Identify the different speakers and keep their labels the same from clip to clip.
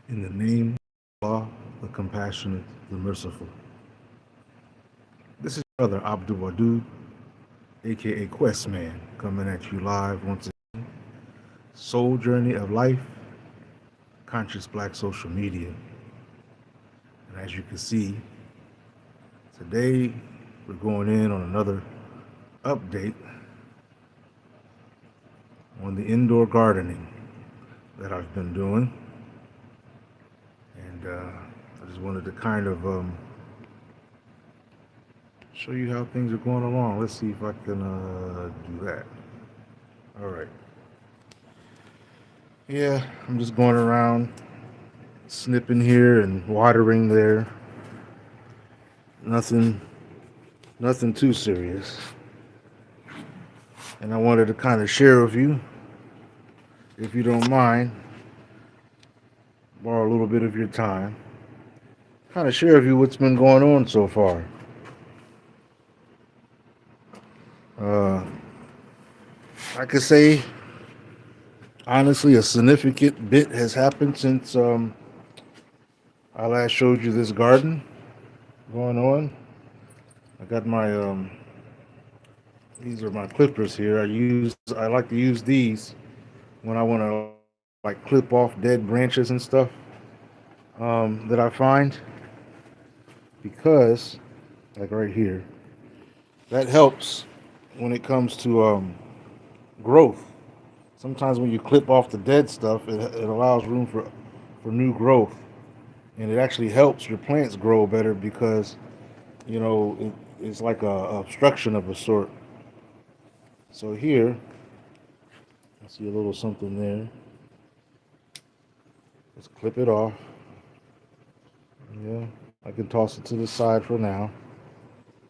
Speaker 1: In the name of Allah, the compassionate, the merciful. This is your brother Abdul Wadud, aka Questman, coming at you live once again. Soul Journey of Life, Conscious Black Social Media. And as you can see, today we're going in on another update on the indoor gardening that I've been doing. And I just wanted to kind of show you how things are going along. Let's see if I can do that. All right. Yeah, I'm just going around snipping here and watering there. Nothing, nothing too serious. And I wanted to kind of share with you, if you don't mind, borrow a little bit of your time, kind of share with you what's been going on so far. Uh, I could say, honestly, a significant bit has happened since I last showed you this garden going on. I got my these are my clippers here. I like to use these when I want to like clip off dead branches and stuff that I find because like right here that helps when it comes to growth. Sometimes when you clip off the dead stuff, it allows room for new growth, and it actually helps your plants grow better because it's like a obstruction of a sort. So here, I see a little something there. Let's clip it off. Yeah, I can toss it to the side for now.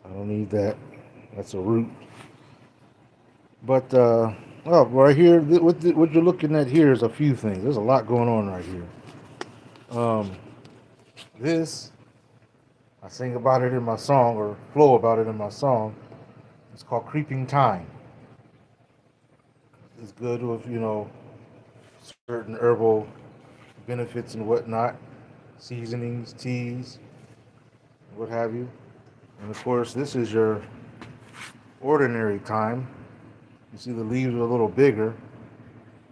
Speaker 1: I don't need that. That's a root. But right here, what you're looking at here is a few things. There's a lot going on right here. Um, this I sing about it in my song, or flow about it in my song. It's called Creeping Thyme. It's good with certain herbal benefits and whatnot, seasonings, teas, what have you. And of course, this is your ordinary thyme. You see the leaves are a little bigger,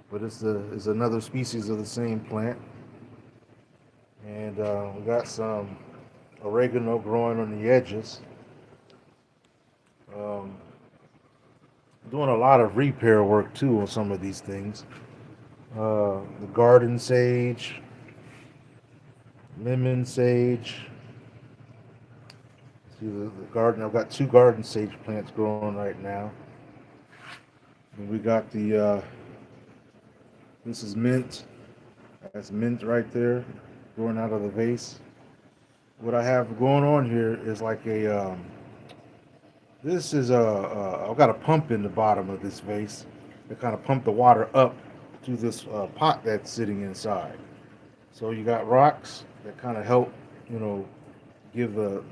Speaker 1: but it's another species of the same plant. And we got some oregano growing on the edges. Um, Doing a lot of repair work too on some of these things. The garden sage, lemon sage. See the garden. I've got two garden sage plants growing right now. And we got this is mint. That's mint right there, growing out of the vase. What I have going on here is like this is I've got a pump in the bottom of this vase to kind of pump the water up to this pot that's sitting inside. So you got rocks that kind of help, you know, give the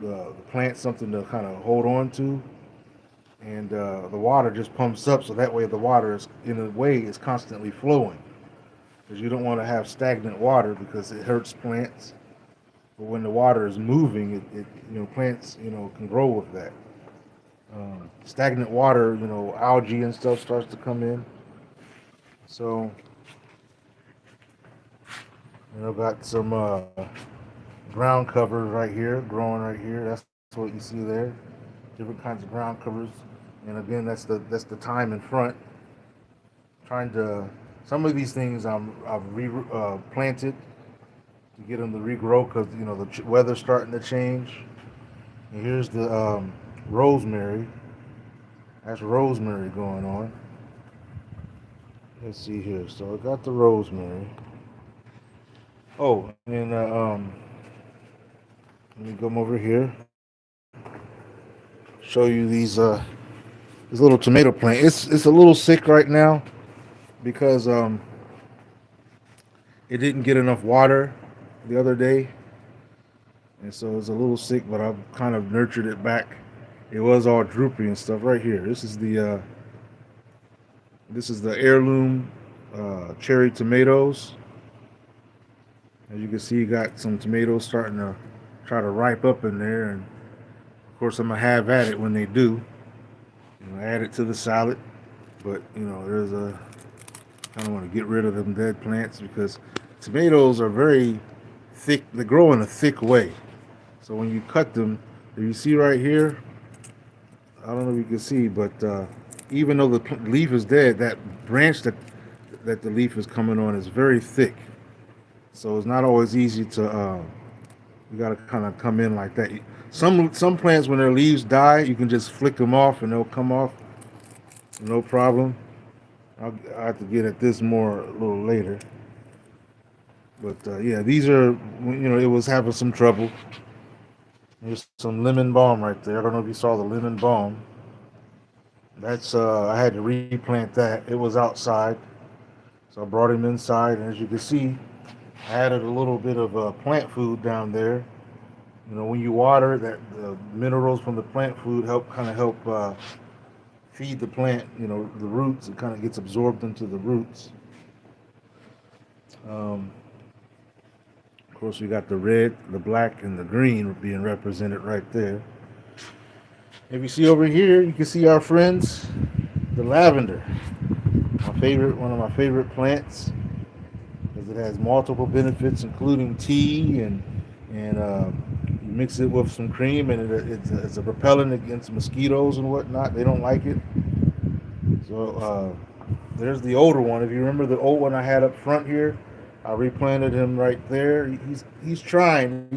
Speaker 1: plant something to kind of hold on to, and the water just pumps up, so that way the water is, in a way, is constantly flowing. Because you don't want to have stagnant water because it hurts plants. But when the water is moving, plants can grow with that. Stagnant water, algae and stuff starts to come in. So got some ground covers right here, growing right here. That's what you see there. Different kinds of ground covers, and again, that's the thyme in front. Trying to Some of these things I've planted to get them to regrow because the weather's starting to change. And here's the rosemary. That's rosemary going on. Let's see here. So I got the rosemary. Oh, and then let me come over here. Show you this little tomato plant. It's a little sick right now because it didn't get enough water the other day, and so it's a little sick. But I've kind of nurtured it back. It was all droopy and stuff. Right here. This is the heirloom cherry tomatoes. As you can see, you got some tomatoes starting to try to ripe up in there, and of course, I'm gonna have at it when they do. Add it to the salad, but there's a kind of want to get rid of them dead plants because tomatoes are very thick. They grow in a thick way, so when you cut them, if you see right here, I don't know if you can see, but even though the leaf is dead, that branch that the leaf is coming on is very thick. So it's not always easy to. You got to kind of come in like that. Some plants, when their leaves die, you can just flick them off and they'll come off, no problem. I have to get at this more a little later. But yeah, these are it was having some trouble. There's some lemon balm right there. I don't know if you saw the lemon balm. That's I had to replant that. It was outside, so I brought him inside, and as you can see, I added a little bit of plant food down there. When you water, that the minerals from the plant food help feed the plant. The roots. It kind of gets absorbed into the roots. Um, of course, we got the red, the black, and the green being represented right there. If you see over here, you can see our friends, the lavender. One of my favorite plants, because it has multiple benefits, including tea and you mix it with some cream, and it's a repellent against mosquitoes and whatnot. They don't like it. So there's the older one. If you remember the old one I had up front here, I replanted him right there. He's trying.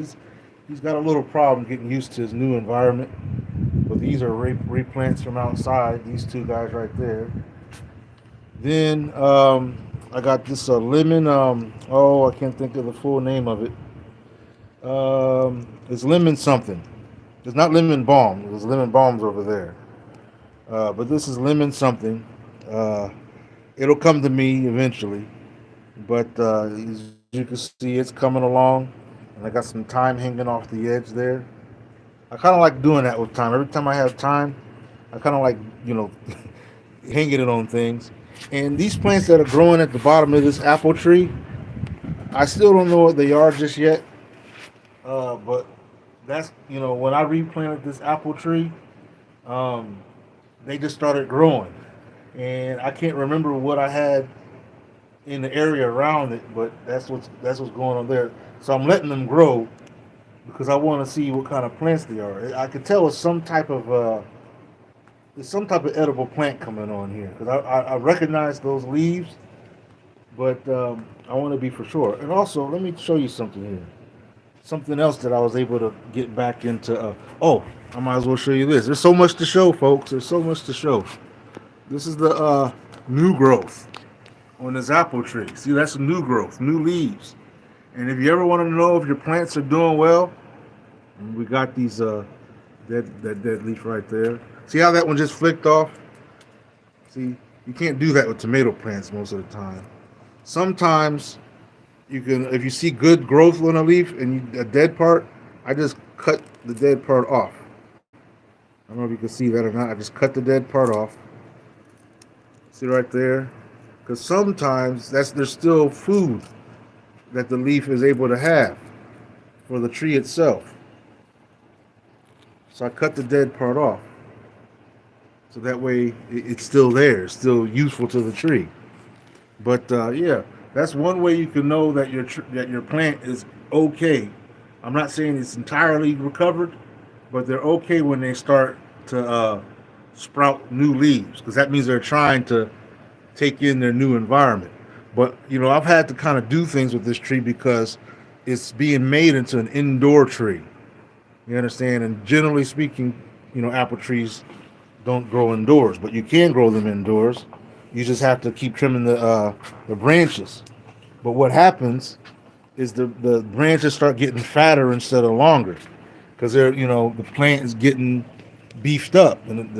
Speaker 1: He's got a little problem getting used to his new environment. But these are replants from outside. These two guys right there. Then I got this lemon. I can't think of the full name of it. It's lemon something. It's not lemon balm. There's lemon balms over there. But this is lemon something. Uh, it'll come to me eventually. But as you can see, it's coming along. And I got some thyme hanging off the edge there. I kind of like doing that with thyme. Every time I have time, I kind of like, hanging it on things. And these plants that are growing at the bottom of this apple tree, I still don't know what they are just yet. But that's, when I replanted this apple tree, um, they just started growing. And I can't remember what I had in the area around it, but that's what's going on there. So I'm letting them grow because I want to see what kind of plants they are. I could tell it's some type of edible plant coming on here because I recognize those leaves, but I want to be for sure. And also, let me show you something here. Something else that I was able to get back into. I might as well show you this. There's so much to show, folks. There's so much to show. This is the new growth on this apple tree. See, that's new growth, new leaves. And if you ever want to know if your plants are doing well, we got these dead leaf right there. See how that one just flicked off? See, you can't do that with tomato plants most of the time. Sometimes you can, if you see good growth on a leaf and a dead part, I just cut the dead part off. I don't know if you can see that or not. I just cut the dead part off. See right there? Because sometimes there's still food that the leaf is able to have for the tree itself. So I cut the dead part off. So that way it's still there, it's still useful to the tree. But yeah, that's one way you can know that your plant is okay. I'm not saying it's entirely recovered, but they're okay when they start to sprout new leaves because that means they're trying to take in their new environment. But I've had to kind of do things with this tree because it's being made into an indoor tree. You understand? And generally speaking, apple trees don't grow indoors, but you can grow them indoors. You just have to keep trimming the branches. But what happens is the branches start getting fatter instead of longer because the plant is getting beefed up, and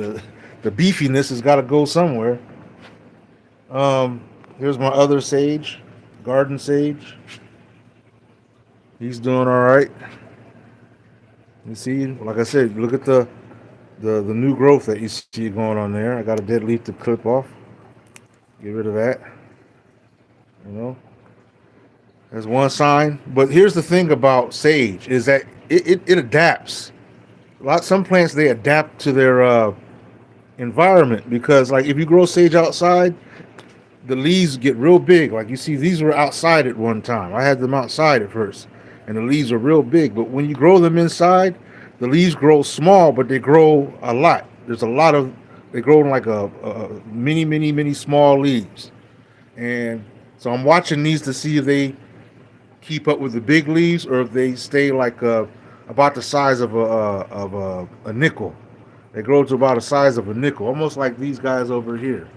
Speaker 1: the beefiness has got to go somewhere. Here's my other sage, garden sage. He's doing all right. You see, like I said, look at the new growth that you see going on there. I got a dead leaf to clip off. Get rid of that. You know, That's one sign. But here's the thing about sage is that it adapts. Some plants they adapt to their environment because like if you grow sage outside, the leaves get real big. Like you see, these were outside at one time. I had them outside at first, and the leaves are real big. But when you grow them inside, the leaves grow small, but they grow a lot. There's a lot of they grow in like a many small leaves, and so I'm watching these to see if they keep up with the big leaves or if they stay like about the size of a nickel. They grow to about the size of a nickel, almost like these guys over here.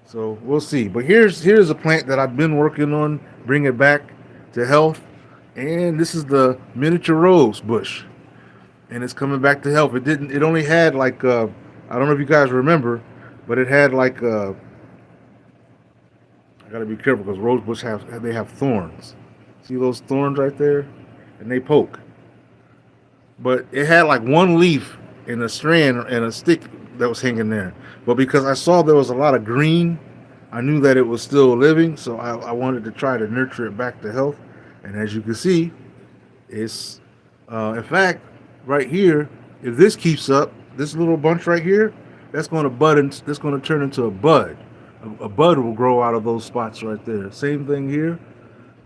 Speaker 1: So we'll see. But here's a plant that I've been working on, bring it back to health, and this is the miniature rose bush, and it's coming back to health. It didn't. It only had like I don't know if you guys remember, but it had like I gotta be careful because rose bush have thorns. See those thorns right there, and they poke. But it had like one leaf and a strand and a stick that was hanging there. But because I saw there was a lot of green, I knew that it was still living, so I wanted to try to nurture it back to health. And as you can see, it's in fact right here. If this keeps up, this little bunch right here, that's going to bud and that's going to turn into a bud. A bud will grow out of those spots right there. Same thing here.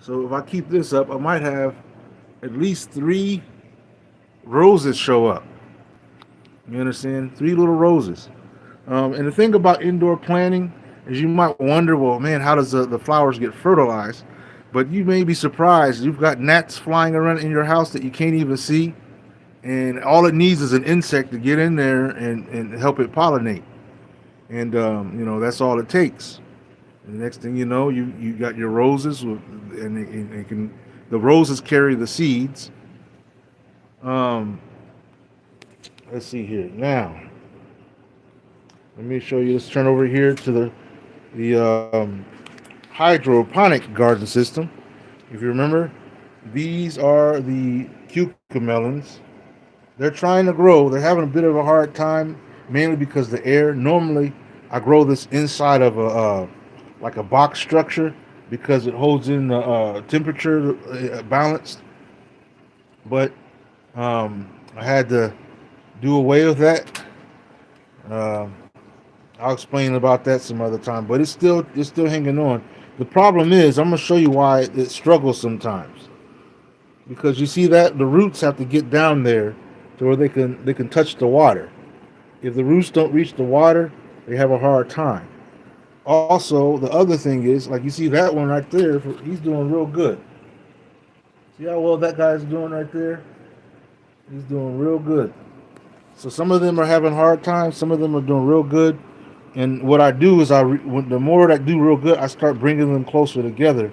Speaker 1: So if I keep this up, I might have at least three roses show up. You understand? Three little roses. And the thing about indoor planting is you might wonder, well, man, how does the flowers get fertilized? But you may be surprised. You've got gnats flying around in your house that you can't even see. And all it needs is an insect to get in there and help it pollinate. And, that's all it takes. And the next thing you know, you got your roses, the roses carry the seeds. Let's see here. Now, let me show you. Let's turn over here to the hydroponic garden system. If you remember, these are the cucamelons. They're trying to grow. They're having a bit of a hard time, mainly because the air. Normally, I grow this inside of a like a box structure because it holds in the temperature balanced. But I had to do away with that. Uh, I'll explain about that some other time. But it's still hanging on. The problem is I'm gonna show you why it struggles sometimes because you see that the roots have to get down there to where they can touch the water. If the roots don't reach the water, they have a hard time. Also, the other thing is, like you see that one right there, he's doing real good. See how well that guy's doing right there? He's doing real good. So some of them are having hard times, some of them are doing real good. And what I do is the more that do real good, I start bringing them closer together.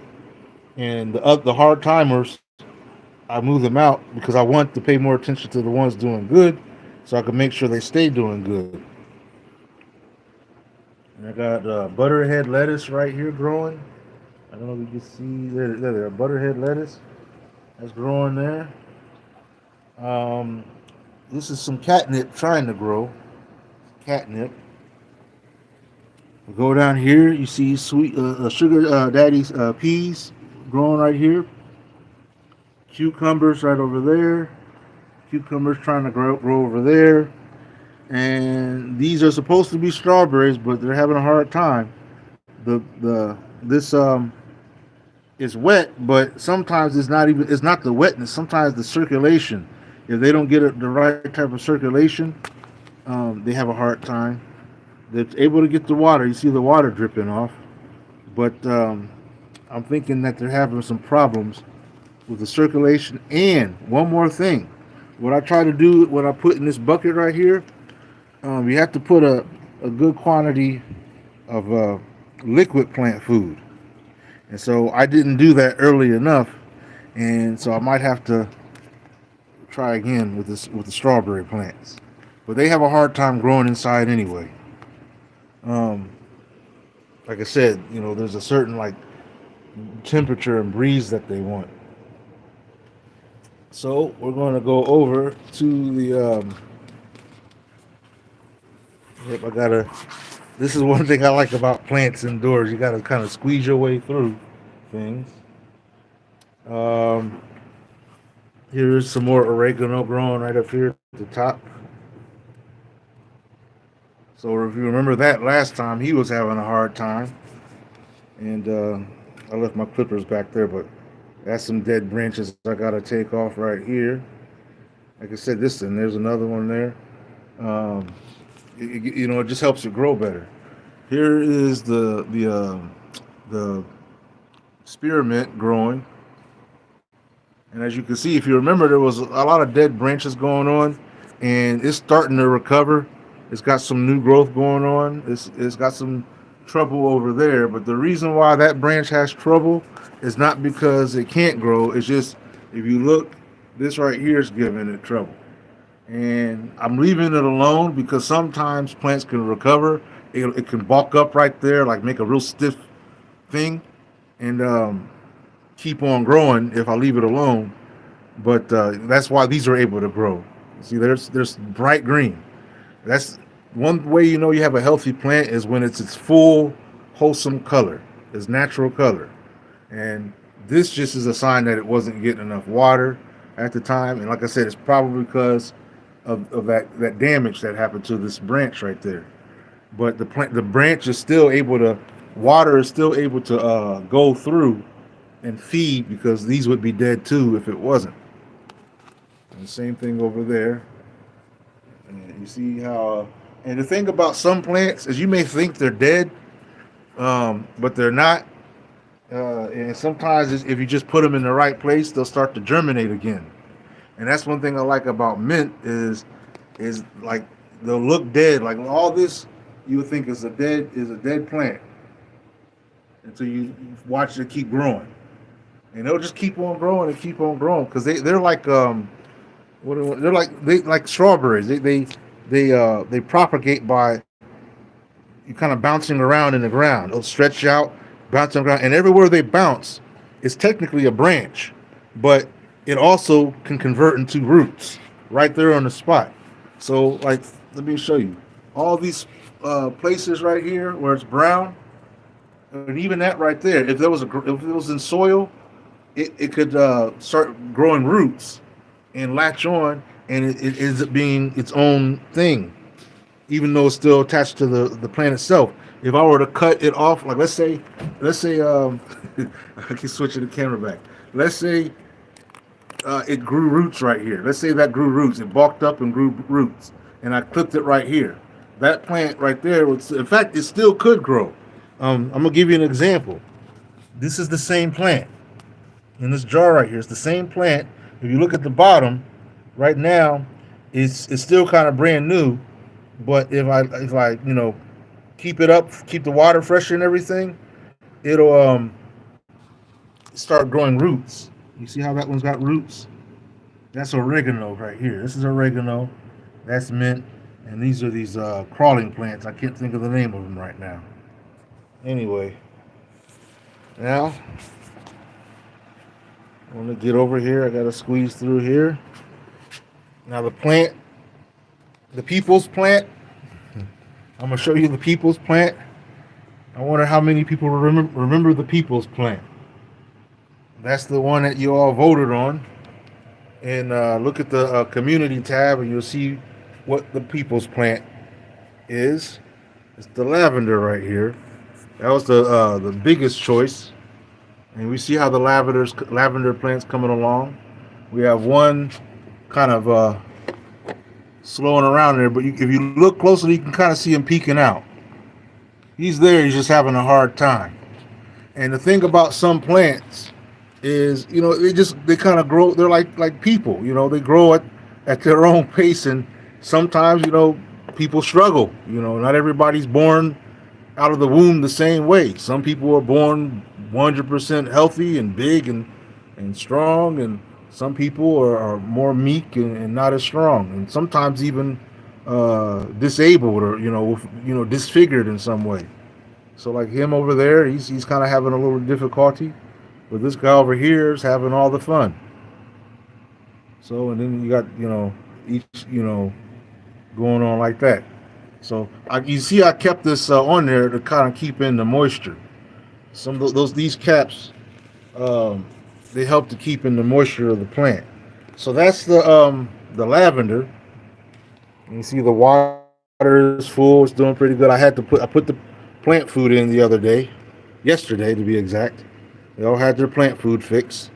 Speaker 1: And the hard timers, I move them out because I want to pay more attention to the ones doing good, so I can make sure they stay doing good. And I got butterhead lettuce right here growing. I don't know if you can see there. Butterhead lettuce that's growing there. Um, this is some catnip trying to grow. Catnip. We go down here. You see sweet sugar daddy's peas growing right here. Cucumbers right over there. Cucumbers trying to grow over there. And these are supposed to be strawberries, but they're having a hard time. This is wet, but sometimes it's not the wetness. Sometimes the circulation. If they don't get the right type of circulation, they have a hard time. They're able to get the water. You see the water dripping off, but I'm thinking that they're having some problems with the circulation. And one more thing, what I try to do, what I put in this bucket right here, you have to put a good quantity of liquid plant food. And so I didn't do that early enough, and so I might have to try again with the strawberry plants. But they have a hard time growing inside anyway. Um, like I said, there's a certain like temperature and breeze that they want. So we're going to go over to the. Yep, I gotta. This is one thing I like about plants indoors. You gotta kind of squeeze your way through things. Um, Here's some more oregano growing right up here at the top. So if you remember that last time, he was having a hard time, and I left my clippers back there, but that's some dead branches I gotta take off right here. Like I said, this and there's another one there. Um, it just helps it grow better. Here is the spearmint growing, and as you can see, if you remember, there was a lot of dead branches going on, and it's starting to recover. It's got some new growth going on. It's got some trouble over there, but the reason why that branch has trouble is not because it can't grow. It's just if you look, this right here is giving it trouble. And I'm leaving it alone because sometimes plants can recover. It can bulk up right there, like make a real stiff thing, and keep on growing if I leave it alone. But that's why these are able to grow. See, there's bright green. That's one way you know you have a healthy plant is when it's its full, wholesome color, its natural color. And this just is a sign that it wasn't getting enough water at the time. And like I said, it's probably because of that damage that happened to this branch right there. But the branch is still able to, water is still able to go through and feed because these would be dead too if it wasn't. And the same thing over there. And you see how, and the thing about some plants is you may think they're dead, but they're not. And sometimes if you just put them in the right place, they'll start to germinate again. And that's one thing I like about mint is like they'll look dead. Like all this, you would think is a dead plant until you watch it keep growing, and they'll just keep on growing and keep on growing because they're like they like strawberries. They propagate by you kind of bouncing around in the ground. They'll stretch out, bouncing around, and everywhere they bounce, it's technically a branch, but it also can convert into roots right there on the spot. So, like, let me show you all these places right here where it's brown, and even that right there. If it was in soil, it could start growing roots and latch on, and it ends up being its own thing, even though it's still attached to the plant itself. If I were to cut it off, like let's say, I can switch the camera back. Let's say it grew roots right here. Let's say that grew roots. It bulked up and grew roots, and I clipped it right here. That plant right there would, in fact, it still could grow. I'm gonna give you an example. This is the same plant in this jar right here. It's the same plant. If you look at the bottom, right now, it's still kind of brand new. But if I keep it up, keep the water fresher and everything, it'll start growing roots. You see how that one's got roots? That's oregano right here. This is oregano. That's mint. And these are these crawling plants. I can't think of the name of them right now. Anyway, now I want to get over here. I got to squeeze through here. Now the people's plant. I'm gonna show you the people's plant. I wonder how many people remember the people's plant. That's the one that you all voted on. And look at the community tab, and you'll see what the people's plant is. It's the lavender right here. That was the biggest choice, and we see how the lavender plants coming along. We have one kind of slowing around there, but if you look closely, you can kind of see him peeking out. He's there. He's just having a hard time. And the thing about some plants is, they kind of grow. They're like people. They grow at their own pace, and sometimes people struggle. Not everybody's born out of the womb the same way. Some people are born 100% healthy and big and strong, and some people are more meek and not as strong, and sometimes even disabled or disfigured in some way. So like him over there, he's kind of having a little difficulty, but this guy over here is having all the fun. So and then you got each going on like that. So you see, I kept this on there to kind of keep in the moisture. Some of these caps. they help to keep in the moisture of the plant. So that's the lavender. You see the water is full. It's doing pretty good. I put the plant food in the other day, yesterday to be exact. They all had their plant food fixed.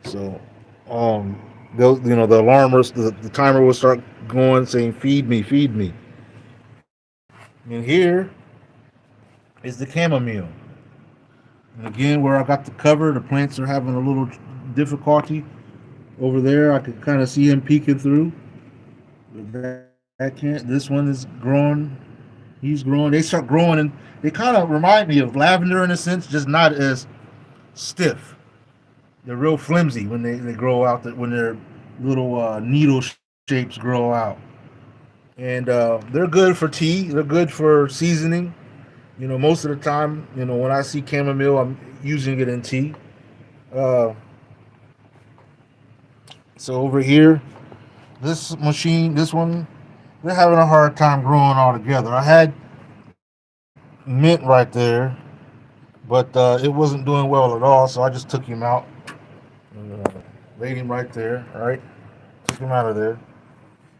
Speaker 1: So the alarmers, the timer will start going saying feed me, feed me. And here is the chamomile. And again, where I got the cover, the plants are having a little difficulty. Over there, I could kind of see him peeking through. But that can't. This one is growing. He's growing. They start growing, and they kind of remind me of lavender in a sense, just not as stiff. They're real flimsy when they grow out. When their little needle shapes grow out, and they're good for tea. They're good for seasoning. Most of the time, when I see chamomile, I'm using it in tea. Uh, so over here, this machine, this one, they're having a hard time growing all together. I had mint right there, but it wasn't doing well at all, so I just took him out. Uh, Laid him right there, all right? Took him out of there.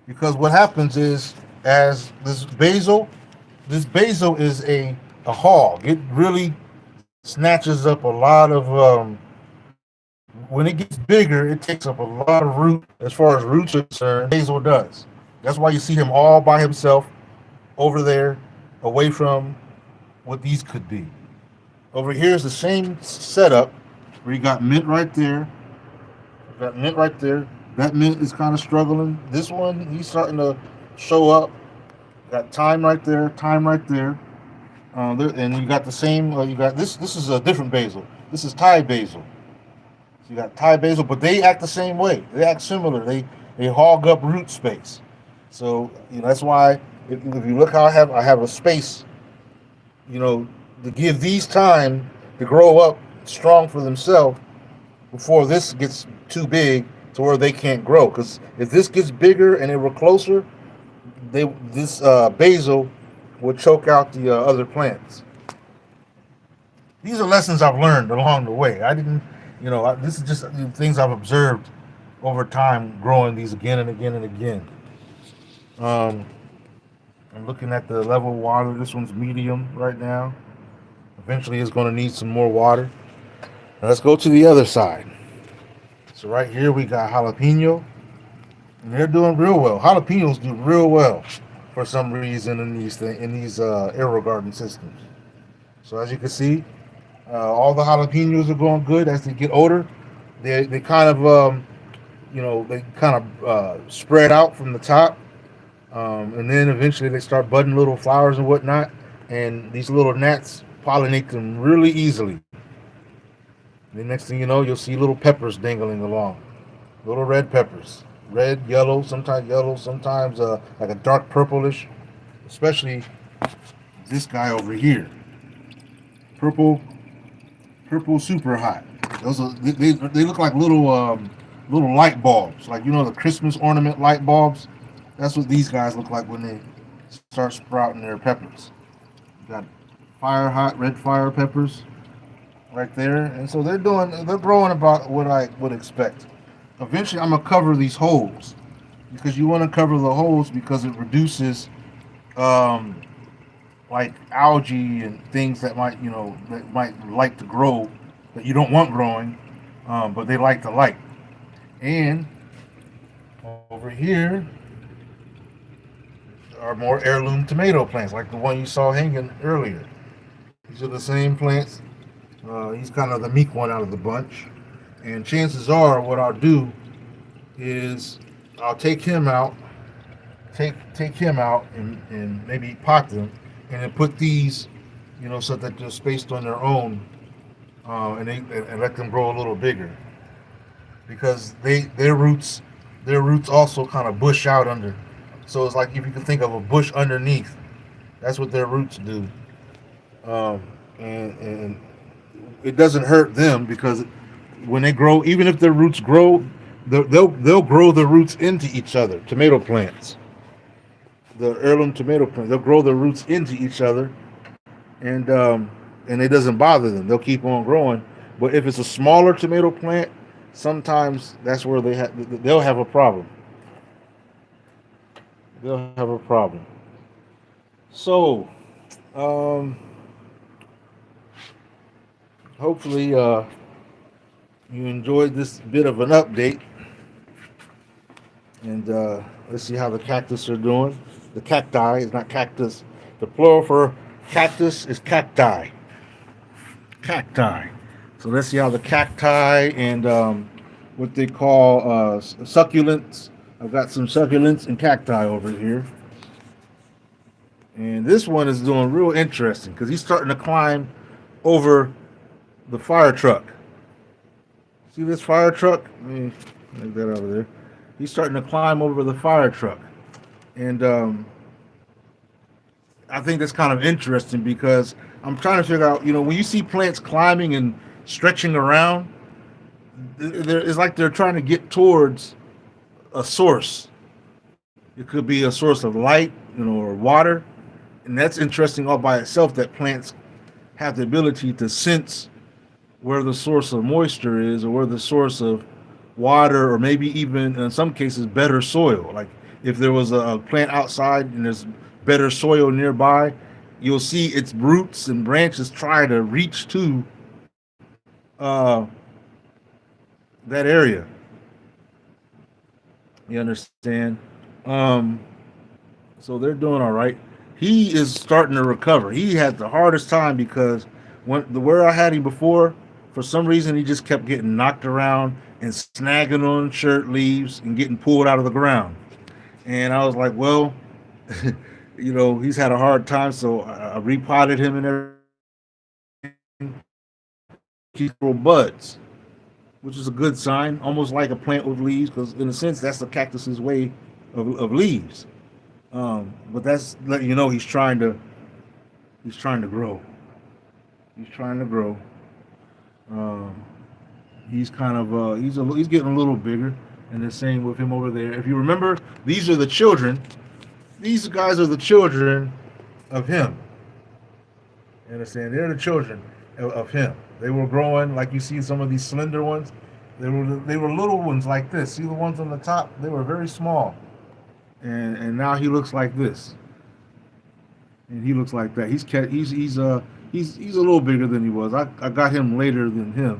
Speaker 1: Because what happens is, as this basil is a hog. It really snatches up a lot of when it gets bigger, it takes up a lot of root as far as roots are concerned. Basil does. That's why you see him all by himself over there, away from what these could be. Over here is the same setup where you got mint right there. You got mint right there. That mint is kind of struggling. This one, he's starting to show up. Got time right there, time right there. And you got the same. You got this. This is a different basil. This is Thai basil. So you got Thai basil, but they act the same way. They act similar. They hog up root space. So that's why if you look how I have a space. To give these time to grow up strong for themselves before this gets too big to where they can't grow. Because if this gets bigger and they were closer, this basil will choke out the other plants. These are lessons I've learned along the way. I didn't, this is just things I've observed over time, growing these again and again and again. Um, I'm looking at the level of water. This one's medium right now. Eventually, it's going to need some more water. Now let's go to the other side. So right here we got jalapeno, and they're doing real well. Jalapenos do real well for some reason in these aero garden systems. So as you can see, all the jalapenos are going good as they get older. They kind of spread out from the top, and then eventually they start budding little flowers and whatnot. And these little gnats pollinate them really easily. The next thing you know, you'll see little peppers dangling along, little red peppers, red, yellow, sometimes like a dark purplish, especially this guy over here, purple, purple super hot. Those are they look like little light bulbs, like the Christmas ornament light bulbs. That's what these guys look like when they start sprouting their peppers. You got fire hot red fire peppers right there, and so they're growing about what I would expect. Eventually, I'm gonna cover these holes because you want to cover the holes because it reduces um, like algae and things that might like to grow that you don't want growing, but they like the light. And over here are more heirloom tomato plants, like the one you saw hanging earlier. These are the same plants. He's kind of the meek one out of the bunch. And chances are, what I'll do is I'll take him out, and maybe pot them, and then put these, so that they're spaced on their own, and let them grow a little bigger because their roots also kind of bush out under. So it's like if you can think of a bush underneath, that's what their roots do. And it doesn't hurt them because when they grow, even if their roots grow, they'll grow the roots into each other. Tomato plants, the heirloom tomato plants, they'll grow their roots into each other, and it doesn't bother them. They'll keep on growing. But if it's a smaller tomato plant, sometimes that's where they'll have a problem. They'll have a problem. So, um, hopefully, you enjoyed this bit of an update, and let's see how the cactus are doing. The cacti is not cactus. The plural for cactus is cacti. Cacti. So let's see how the cacti and what they call succulents. I've got some succulents and cacti over here. And this one is doing real interesting because he's starting to climb over the fire truck. See this fire truck? Let me make that over there. He's starting to climb over the fire truck. And I think that's kind of interesting because I'm trying to figure out, when you see plants climbing and stretching around, it's like they're trying to get towards a source. It could be a source of light, or water. And that's interesting all by itself that plants have the ability to sense where the source of moisture is or where the source of water or maybe even in some cases better soil. Like if there was a plant outside and there's better soil nearby, you'll see its roots and branches try to reach to that area. You understand? Um, so they're doing all right. He is starting to recover. He had the hardest time because where I had him before, for some reason he just kept getting knocked around and snagging on shirt leaves and getting pulled out of the ground. And I was like, well, he's had a hard time, so I repotted him and everything. Buds, which is a good sign, almost like a plant with leaves, because in a sense that's the cactus's way of leaves. But that's letting you know he's trying to grow. He's trying to grow. Um, he's kind of he's getting a little bigger, and the same with him over there. If you remember, these are the children. These guys are the children of him. You understand? They're the children of him. They were growing like you see some of these slender ones. They were little ones like this. See the ones on the top? They were very small, and now he looks like this, and he looks like that. He's a little bigger than he was. I got him later than him.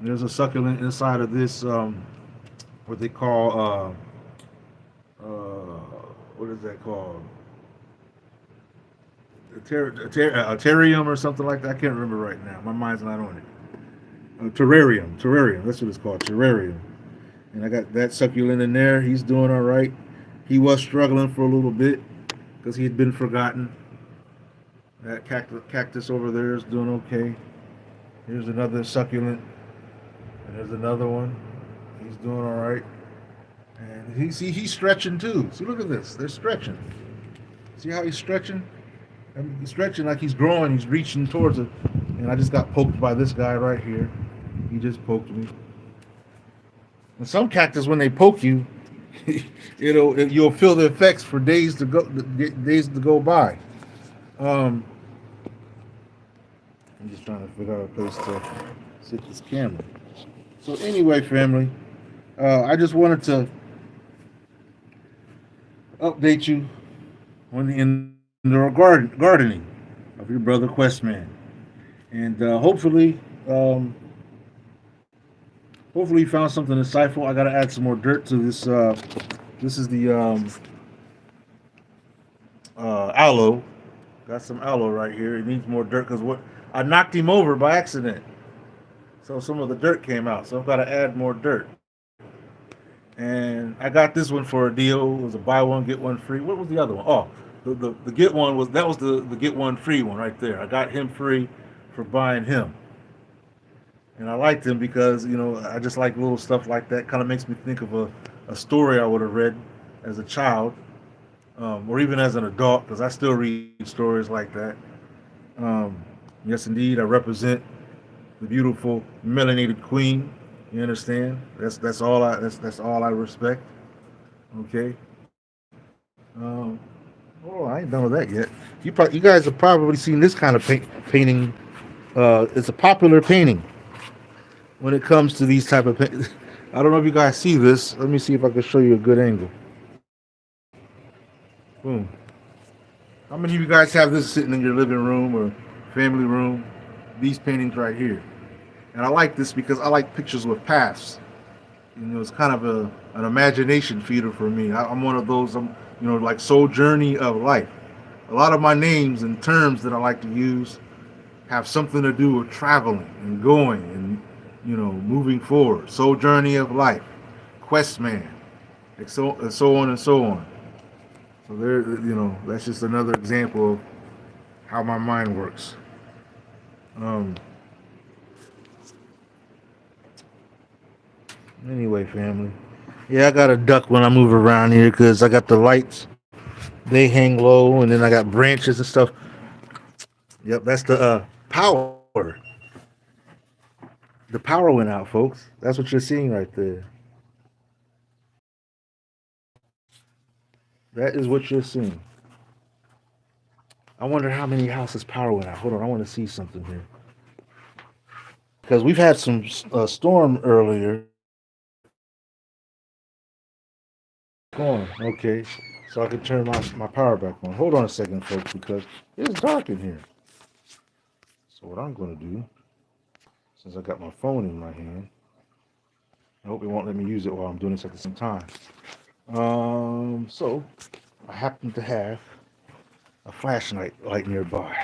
Speaker 1: There's a succulent inside of this what they call what is that called? A terrarium or something like that. I can't remember right now. My mind's not on it. Terrarium. That's what it's called, terrarium. And I got that succulent in there. He's doing all right. He was struggling for a little bit because he had been forgotten. That cactus over there is doing okay. Here's another succulent, and there's another one. He's doing all right. And he's stretching too. See, look at this. They're stretching. See how he's stretching? He's stretching like he's growing. He's reaching towards it. And I just got poked by this guy right here. He just poked me. And some cactus, when they poke you, you'll feel the effects for days to go by. Um, I'm just trying to figure out a place to sit this camera. So anyway, family, I just wanted to update you on the gardening of your brother Questman, and hopefully you found something insightful. I got to add some more dirt to this. This is the aloe. Got some aloe right here. It needs more dirt because what I knocked him over by accident, so some of the dirt came out. So I've got to add more dirt. And I got this one for a deal. It was a buy one get one free. What was the other one? Oh, the get one was the get one free one right there. I got him free for buying him, and I liked him because I just like little stuff like that. Kind of makes me think of a story I would have read as a child, or even as an adult, because I still read stories like that. Yes, indeed, I represent the beautiful melanated queen. You understand? That's all I respect. Okay. Um, oh, I ain't done with that yet. You guys have probably seen this kind of painting. It's a popular painting. when it comes to these type of things. I don't know if you guys see this. Let me see if I can show you a good angle. Boom. How many of you guys have this sitting in your living room or family room? These paintings right here. And I like this because I like pictures with paths. You know, it's kind of an imagination feeder for me. I'm one of those, like soul journey of life. A lot of my names and terms that I like to use have something to do with traveling and going and, moving forward. Soul journey of life, quest man, and so on and so on. So there, that's just another example of how my mind works. Um, anyway, family. Yeah, I got to duck when I move around here because I got the lights. They hang low, and then I got branches and stuff. Yep, that's the power. The power went out, folks. That's what you're seeing right there. That is what you're seeing. I wonder how many houses power went out. Hold on, I want to see something here. Because we've had some storm earlier. On, okay. So I can turn my power back on. Hold on a second, folks, because it's dark in here. So what I'm going to do, since I got my phone in my hand, I hope it won't let me use it while I'm doing this at the same time. So I happen to have a flashlight light nearby.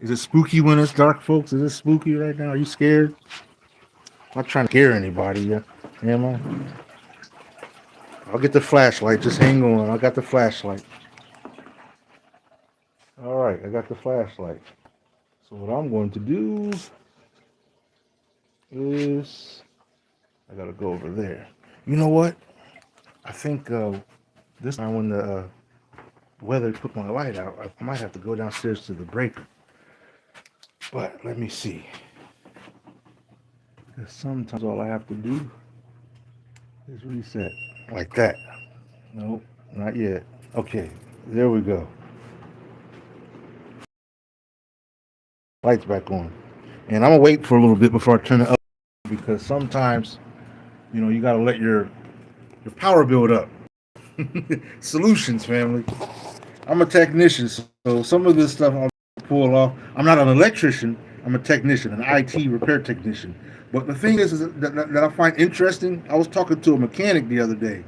Speaker 1: Is it spooky when it's dark, folks? Is it spooky right now? Are you scared? I'm not trying to scare anybody yet, am I? I'll get the flashlight. Just hang on. I got the flashlight. All right, I got the flashlight. So what I'm going to do is I gotta go over there. You know what? I think this time when the weather put my light out, I might have to go downstairs to the breaker. But let me see. Because sometimes all I have to do is reset like that. Nope, not yet. Okay, there we go. Lights back on. And I'm gonna wait for a little bit before I turn it up because sometimes, you gotta let your power build up. Solutions, family. I'm a technician, so some of this stuff I'll pull off. I'm not an electrician. I'm a technician, an IT repair technician. But the thing is that I find interesting. I was talking to a mechanic the other day,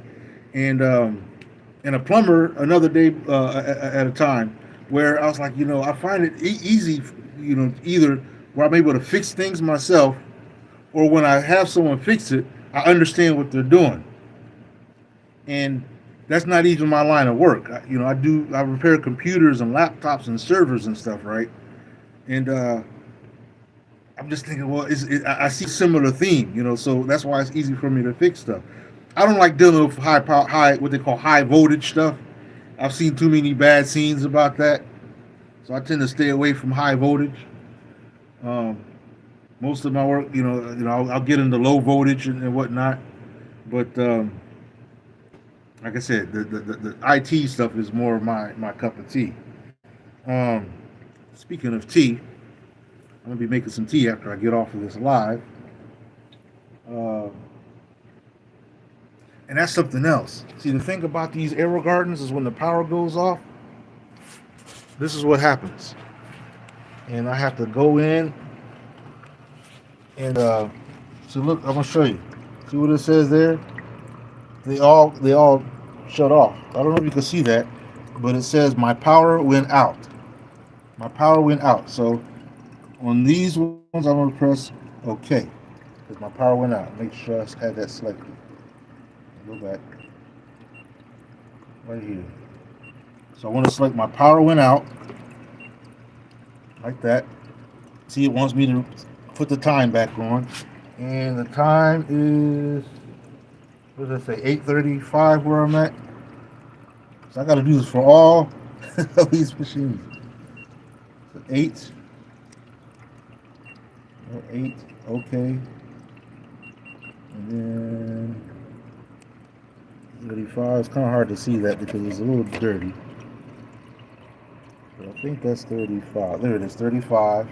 Speaker 1: and a plumber another day at a time, where I was like, I find it easy, either where I'm able to fix things myself, or when I have someone fix it, I understand what they're doing, and that's not even my line of work. I repair computers and laptops and servers and stuff, right? And I'm just thinking, well, I see a similar theme, so that's why it's easy for me to fix stuff. I don't like dealing with high power, high what they call high voltage stuff. I've seen too many bad scenes about that, so I tend to stay away from high voltage. Um, Most of my work, I'll get into low voltage and whatnot, but like I said, the IT stuff is more of my cup of tea. Um, Speaking of tea, I'm gonna be making some tea after I get off of this live. Uh, and that's something else. See, the thing about these aero gardens is when the power goes off, this is what happens. And I have to go in and so look, I'm gonna show you. See what it says there? They all shut off. I don't know if you can see that, but it says my power went out. My power went out. So on these ones, I'm gonna press OK because my power went out. Make sure I had that selected. Go back right here. So I want to select my power went out like that. See, it wants me to put the time back on, and the time is what did I say? 8:35 where I'm at. So I got to do this for all of these machines. So 8, okay, and then 35. It's kind of hard to see that because it's a little dirty. But I think that's 35. There it is, 35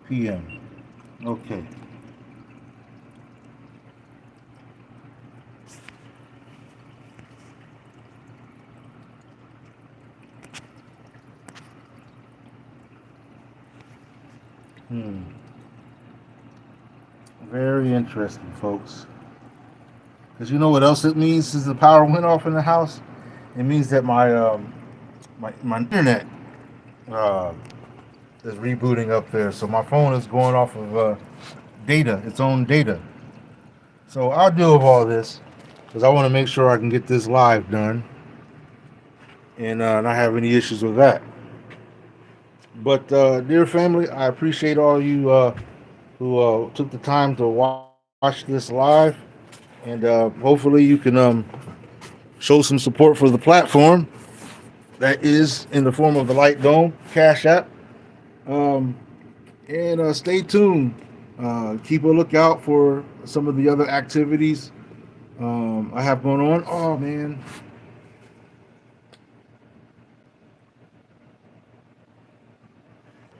Speaker 1: p.m. Okay. Hmm. Very interesting, folks. Because you know what else it means since the power went off in the house? It means that my internet uh, is rebooting up there. So my phone is going off of data, its own data. So I'll deal with all this because I want to make sure I can get this live done and not have any issues with that. But dear family, I appreciate all you who took the time to watch this live, and hopefully you can show some support for the platform that is in the form of the Light Dome Cash App. Um, and stay tuned. Keep a lookout for some of the other activities I have going on. Oh man,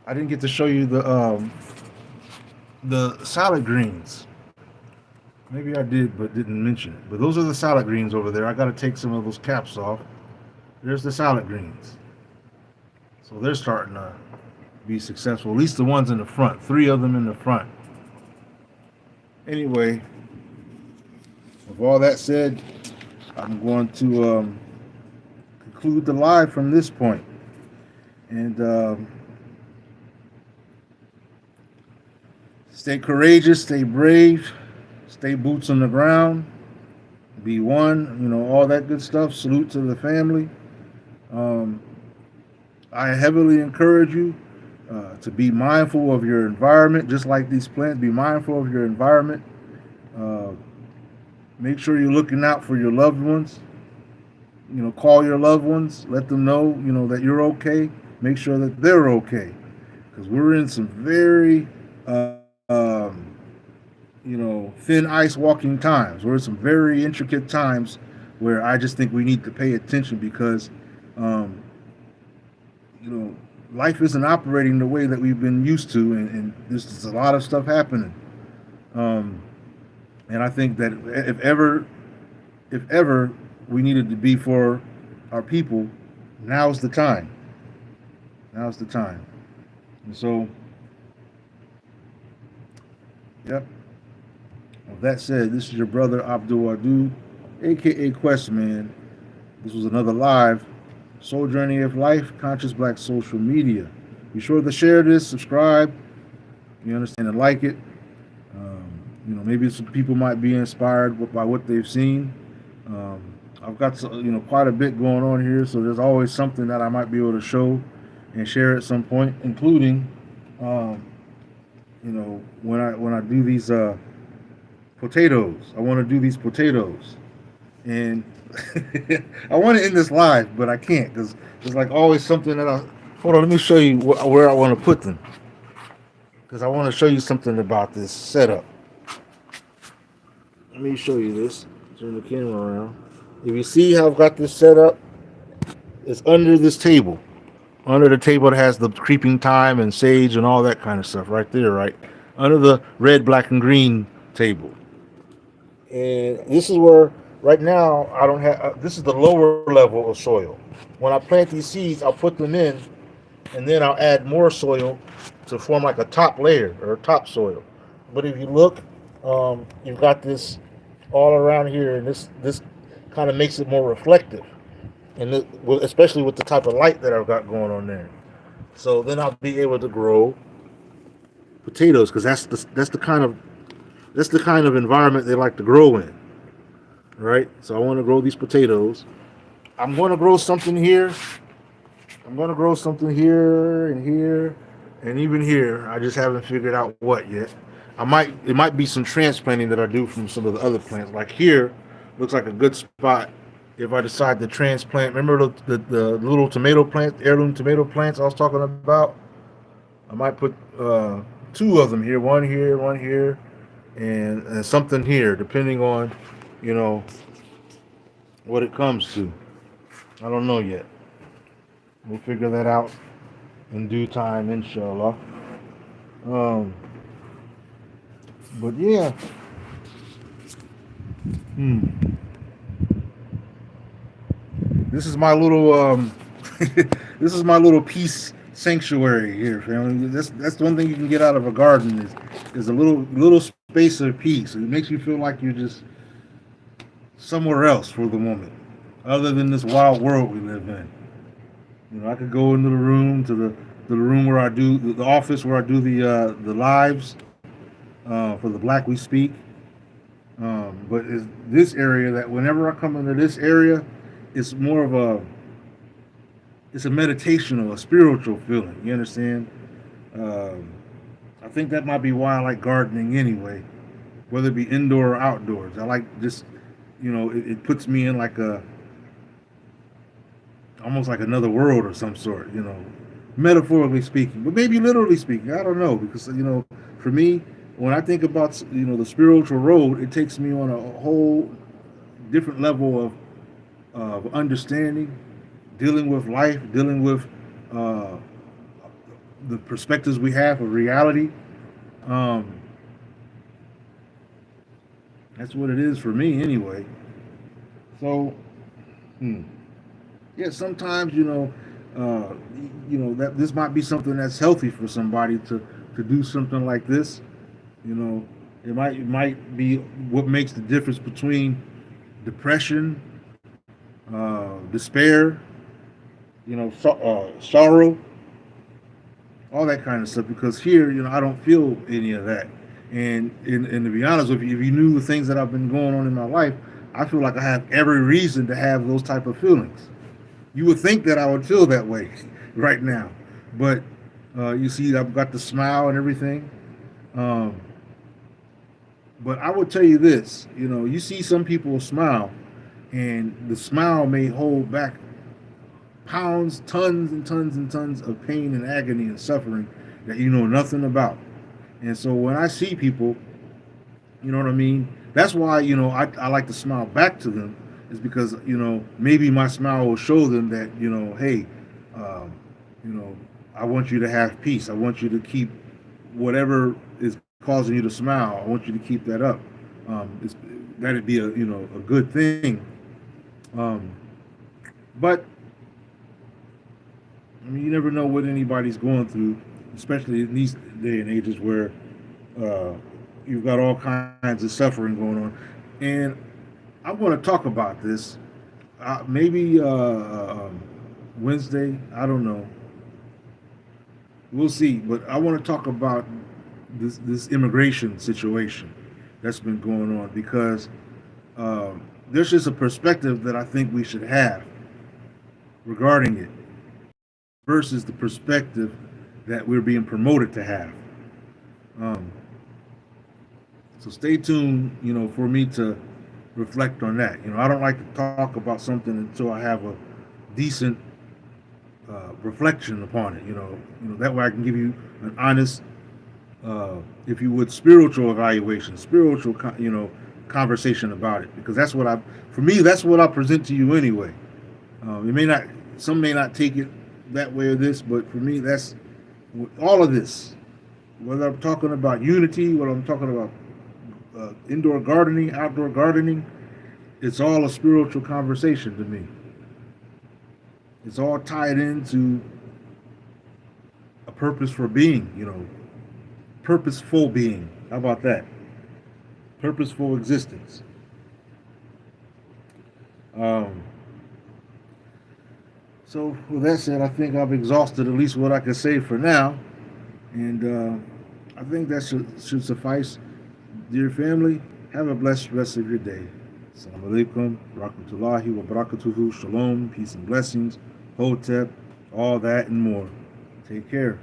Speaker 1: I didn't get to show you the salad greens. Maybe I did, but didn't mention it. But those are the salad greens over there. I got to take some of those caps off. There's the salad greens. So they're starting to be successful. At least the ones in the front. Three of them in the front. Anyway, with all that said, I'm going to conclude the live from this point. And stay courageous, stay brave, stay boots on the ground, be one, all that good stuff. Salute to the family. Um, I heavily encourage you to be mindful of your environment, just like these plants. Be mindful of your environment. Uh, Make sure you're looking out for your loved ones. Call your loved ones. Let them know, that you're okay. Make sure that they're okay, because we're in some very, thin ice walking times. We're in some very intricate times where I just think we need to pay attention because, um, you know, life isn't operating the way that we've been used to, and there's just a lot of stuff happening. Um, and I think that if ever we needed to be for our people, now's the time. Now's the time. And so, yep. With that said, this is your brother Abdul Adu, aka Quest Man. This was another live Soul Journey of Life, Conscious Black Social Media. Be sure to share this, subscribe, you understand, and like it. Maybe some people might be inspired by what they've seen. I've got quite a bit going on here, so there's always something that I might be able to show and share at some point, including, um, when I do these potatoes. I want to do these potatoes, and I want to end this live, but I can't because there's like always something that I. Hold on, let me show you where I want to put them because I want to show you something about this setup. Let me show you this. Turn the camera around. If you see how I've got this set up, it's under this table. Under the table that has the creeping thyme and sage and all that kind of stuff right there, right? Under the red, black, and green table. And this is where, right now, I don't have, this is the lower level of soil. When I plant these seeds, I'll put them in, and then I'll add more soil to form like a top layer or a top soil. But if you look, you've got this all around here, and this kind of makes it more reflective, and especially with the type of light that I've got going on there. So then I'll be able to grow potatoes because that's the kind of environment they like to grow in, right? So I want to grow these potatoes. I'm going to grow something here. I'm going to grow something here and here and even here. I just haven't figured out what yet. It might be some transplanting that I do from some of the other plants. Like here, looks like a good spot if I decide to transplant. Remember the little tomato plants, heirloom tomato plants I was talking about? I might put two of them here, one here, and something here, depending on, you know, what it comes to. I don't know yet. We'll figure that out in due time, inshallah. Um, But yeah, hmm, this is my little this is my little peace sanctuary here, family. That's the one thing you can get out of a garden is a little space of peace. It makes you feel like you're just somewhere else for the moment, other than this wild world we live in. I could go into the room to the room where I do the office where I do the lives for the Black We Speak. But it's this area that whenever I come into this area, it's more of it's a meditational, a spiritual feeling. You understand? Um, I think that might be why I like gardening anyway, whether it be indoor or outdoors. I like just, it puts me in like almost like another world of some sort, metaphorically speaking, but maybe literally speaking. I don't know because for me, when I think about the spiritual road, it takes me on a whole different level of understanding, dealing with life, dealing with uh, the perspectives we have of reality. Um, that's what it is for me, anyway. So, hmm. Yeah, sometimes uh, that this might be something that's healthy for somebody to do something like this. You know, it might be what makes the difference between depression, despair, sorrow, all that kind of stuff. Because here, I don't feel any of that. And to be honest with you, if you knew the things that I've been going on in my life, I feel like I have every reason to have those type of feelings. You would think that I would feel that way right now, but you see, I've got the smile and everything. Um, but I would tell you this: you see some people smile, and the smile may hold back pounds, tons and tons and tons of pain and agony and suffering that you know nothing about. And so when I see people, you know what I mean. That's why I like to smile back to them, is because maybe my smile will show them that hey, um, you know I want you to have peace. I want you to keep whatever is causing you to smile. I want you to keep that up. That'd be a good thing. Um, but I mean, you never know what anybody's going through, especially in these day and ages where uh, you've got all kinds of suffering going on. And I'm going to talk about this maybe Wednesday. I don't know. We'll see. But I want to talk about this immigration situation that's been going on because there's just a perspective that I think we should have regarding it versus the perspective that we're being promoted to have. Um, so stay tuned, for me to reflect on that. I don't like to talk about something until I have a decent reflection upon it. That way I can give you an honest, if you would, spiritual evaluation, spiritual, conversation about it. Because for me, that's what I present to you anyway. It may not, some may not take it that way or this, but for me, that's all of this. Whether I'm talking about unity, whether I'm talking about indoor gardening, outdoor gardening, it's all a spiritual conversation to me. It's all tied into a purpose for being, purposeful being. How about that? Purposeful existence. Um, so, with that said, I think I've exhausted at least what I can say for now. And I think that should suffice. Dear family, have a blessed rest of your day. Assalamu alaikum, rahmatullahi wa barakatuhu, shalom, peace and blessings, hotep, all that and more. Take care.